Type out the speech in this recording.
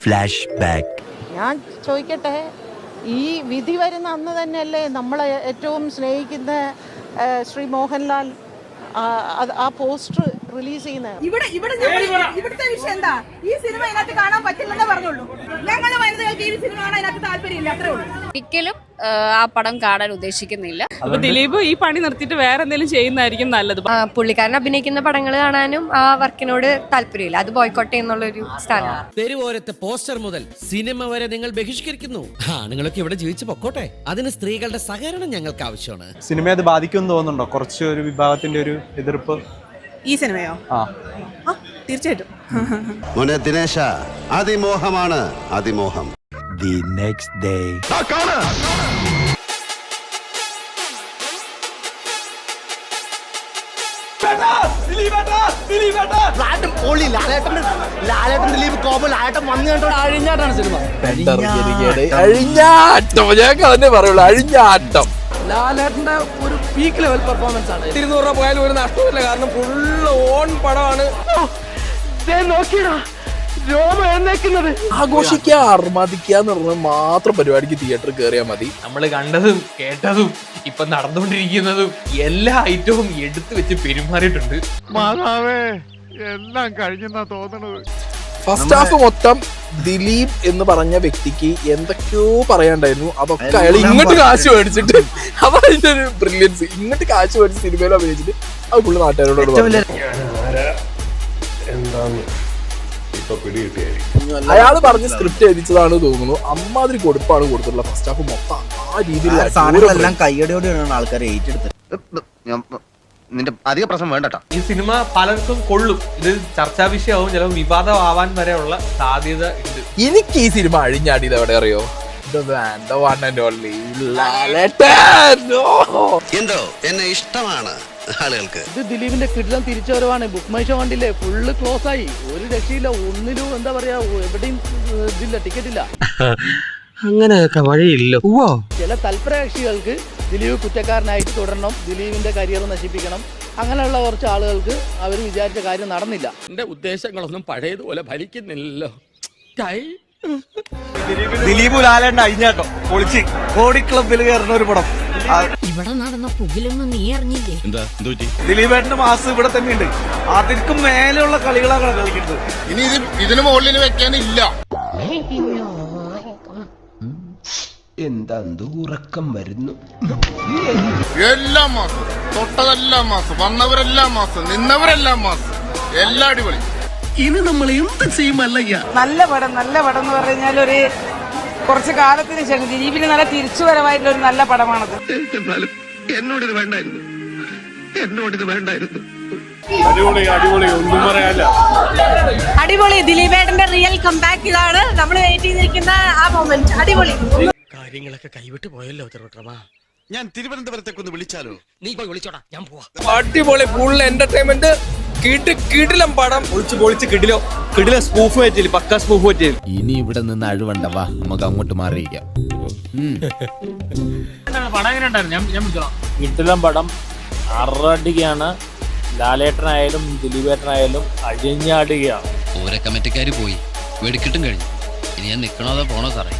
Flash back. ഞാൻ ചോദിക്കട്ടെ, ഈ വിധി വരുന്ന അന്ന് തന്നെയല്ലേ നമ്മളെ ഏറ്റവും സ്നേഹിക്കുന്ന ശ്രീ മോഹൻലാൽ ആ പോസ്റ്റർ റിലീസ് ചെയ്യുന്നത്? ഇവിടുത്തെ വിഷയം എന്താ? ഈ സിനിമ ഇതിനകത്ത് കാണാൻ പറ്റില്ലെന്നേ പറഞ്ഞുള്ളൂ. ഞങ്ങൾ വനിതകൾക്ക് ഈ സിനിമ കാണാൻ ഇതിനകത്ത് താല്പര്യമില്ല, അത്രേ ഉള്ളൂ. ഒരിക്കലും ആ പടം കാണാൻ ഉദ്ദേശിക്കുന്നില്ല. അപ്പൊ ദിലീപ് ഈ പണി നിർത്തിയിട്ട് വേറെ എന്തെങ്കിലും ചെയ്യുന്നതായിരിക്കും നല്ലത്. പുള്ളിക്കാരൻ അഭിനയിക്കുന്ന പടങ്ങൾ കാണാനും ആ വർക്കിനോട് താല്പര്യമില്ല, അത് ബോയ്ക്കോട്ടെ എന്നുള്ളൊരു സ്ഥാനമാണ്. തെരുവോരത്തെ പോസ്റ്റർ മുതൽ സിനിമ വരെ നിങ്ങൾ ബഹിഷ്കരിക്കുന്നു. നിങ്ങളൊക്കെ ഇവിടെ ജീവിച്ചു പൊക്കോട്ടെ, അതിന് സ്ത്രീകളുടെ സഹകരണം ഞങ്ങൾക്ക് ആവശ്യമാണ്. സിനിമയെ അത് ബാധിക്കുമെന്ന് തോന്നുന്നുണ്ടോ? കുറച്ച് ഒരു വിഭാഗത്തിന്റെ ഒരു എതിർപ്പ് ഈ സിനിമയോ? തീർച്ചയായിട്ടും. മോനെ ദിനേശ, അതിമോഹമാണ് അതിമോഹം. The next day. അഴിഞ്ഞാട്ടാണ് സിനിമ. അഴിഞ്ഞാട്ടം, ഞങ്ങൾക്ക് അതന്നെ പറയുള്ളൂ. അഴിഞ്ഞാട്ടം. ലാലേട്ടന്റെ ഒരു പീക്ക് ലെവൽ പെർഫോമൻസ് ആണ്. 200 രൂപ പോയാലും ഒരു നഷ്ടമില്ല, കാരണം ഫുള്ള് ഓൺ പടമാണ്. ആഘോഷിക്കുക, അർമാദിക്കുക എന്ന് പറഞ്ഞാൽ മാത്രം പരിപാടിക്ക് തിയേറ്ററിൽ കയറിയാൽ മതി. നമ്മൾ കണ്ടതും കേട്ടതും ഇപ്പൊ നടന്നുകൊണ്ടിരിക്കുന്നതും എല്ലാ ഐറ്റവും എടുത്തു വെച്ച് പെരുമാറിയിട്ടുണ്ട്. എല്ലാം കഴിഞ്ഞെന്നാ തോന്നണത്. ഫസ്റ്റ് ഹാഫ് മൊത്തം ദിലീപ് എന്ന് പറഞ്ഞ വ്യക്തിക്ക് എന്തൊക്കെയോ പറയാണ്ടായിരുന്നു. അതൊക്കെ അയാൾ ഇങ്ങോട്ട് കാശ് മേടിച്ചിട്ട്, അവരുടെ ഒരു ബ്രില്യൻസ്, ഇങ്ങോട്ട് കാശ് മേടിച്ച് സിനിമയിൽ അഭിനയിച്ചിട്ട് അത് പുള്ളി നാട്ടുകാരോട് പറഞ്ഞു. അയാള് പറഞ്ഞ സ്ക്രിപ്റ്റ് എഴുതിച്ചതാണ് തോന്നുന്നു. അമ്മാതിരി കൊടുപ്പാണ് കൊടുത്തിട്ടുള്ള ഫസ്റ്റ് ഹാഫ് മൊത്തം. ആ രീതിയിൽ കയ്യടിയോടെയാണ് ആൾക്കാർ ഏറ്റെടുത്തത്. നിന്റെ അധിക പ്രശ്നം വേണ്ടട്ടാ. ഈ സിനിമ പലർക്കും കൊള്ളും, ഇത് ചർച്ചാ വിഷയമാവും, ചിലപ്പോൾ വിവാദമാവാൻ വരെയുള്ള സാധ്യത ഉണ്ട്. എനിക്ക് ഈ സിനിമ അഴിഞ്ഞാടിയത് എവിടെ അറിയോ? എന്തോ എന്നെ ഇഷ്ടമാണ് ആളുകൾക്ക്. ഇത് ദിലീപിന്റെ കിടിലം തിരിച്ചുവരവാണ്. ബുക്ക് മൈ ഷോ കണ്ടില്ലേ, ഫുള്ള് ക്ലോസ് ആയി, ഒരു രക്ഷയില്ല. ഒന്നിലും എന്താ പറയാ, എവിടെയും ഇതില്ല, ടിക്കറ്റ് ഇല്ല. അങ്ങനെയൊക്കെ വഴിയില്ല. ചില തൽപരകക്ഷികൾക്ക് ദിലീപ് കുറ്റക്കാരനായിട്ട് തുടരണം, ദിലീപിന്റെ കരിയർ നശിപ്പിക്കണം, അങ്ങനെയുള്ള കുറച്ച് ആളുകൾക്ക് അവർ വിചാരിച്ച കാര്യം നടന്നില്ല. എന്റെ ഉദ്ദേശങ്ങളൊന്നും പഴയതുപോലെ ഫലിക്കുന്നില്ലല്ലോ. ദിലീപ് ലാലേട്ടൻ അഴിഞ്ഞാട്ടോ പൊളിച്ച് കോടി ക്ലബിൽ കയറുന്ന ഒരു പടം. ഇവിടെ നടന്ന പുകിലൊന്നും നീ അറിഞ്ഞില്ലേ? ദിലീപേട്ടന്റെ മാസ് ഇവിടെ തന്നെയുണ്ട്. അതിർക്കും മേലെയുള്ള കളികളാണ് കളിക്കുന്നത്. ഇനി ഇതിനു മുകളിൽ വെക്കാനില്ല. എന്താ ഉറക്കം വരുന്നു. എല്ലാ മാസം തൊട്ടതെല്ലാം മാസം, വന്നവരെല്ലാം മാസം, നിന്നവരെല്ലാം മാസം, എല്ലാ അടിപൊളി. ഇനി നമ്മൾ എന്ത് ചെയ്യുമല്ലയ്യ. നല്ല പടം എന്ന് പറഞ്ഞാൽ ഒരു കുറച്ച് കാലത്തിന് ശേഷം ദിലീപിന് നല്ല തിരിച്ചുവരവായിട്ടുള്ള ഒരു നല്ല പടമാണത്. എന്നോടിത് വേണ്ടായിരുന്നു. അടിപൊളി ഒന്നും പറയാല്ല. അടിപൊളി, ദിലീപേട്ടന്റെ റിയൽ കംബാക്ക് ഇതാണ്. നമ്മൾ വെയിറ്റ് ചെയ്തിരിക്കുന്ന ആ മൊമെന്റ്. അടിപൊളി. കാര്യങ്ങളൊക്കെ കൈവിട്ട് പോയല്ലോ തിരുവട്ടമാ. ഞാൻ തിരുവനന്തപുരത്തേക്ക് ഒന്ന് വിളിച്ചാലോ? നീ പോയി വിളിച്ചോടാ, ഞാൻ പോവാ. അടിപൊളി, ഫുൾ എന്റർടൈൻമെന്റ്, കിടിലം പടം. പൊളിച്ച് കിടില സ്പൂഫ് പറ്റിയില്ല, പക്ക സ്പൂഫ് പറ്റിയില്ല. ഇനി ഇവിടെ നിന്ന് അഴിവണ്ടവാ, നമുക്ക് അങ്ങോട്ട് മാറിയിരിക്കാം. കിടിലം പടം, അറടിക്കുകയാണ്. ലാലേട്ടനായാലും ദിലീപേട്ടനായാലും അഴിഞ്ഞാടുകയാണ്. ഓരോ കമ്മിറ്റിക്കാര് പോയി, വെടിക്കിട്ടും കഴിഞ്ഞു. ഇനി ഞാൻ നിക്കണോ അതോ പോണോ സാറേ?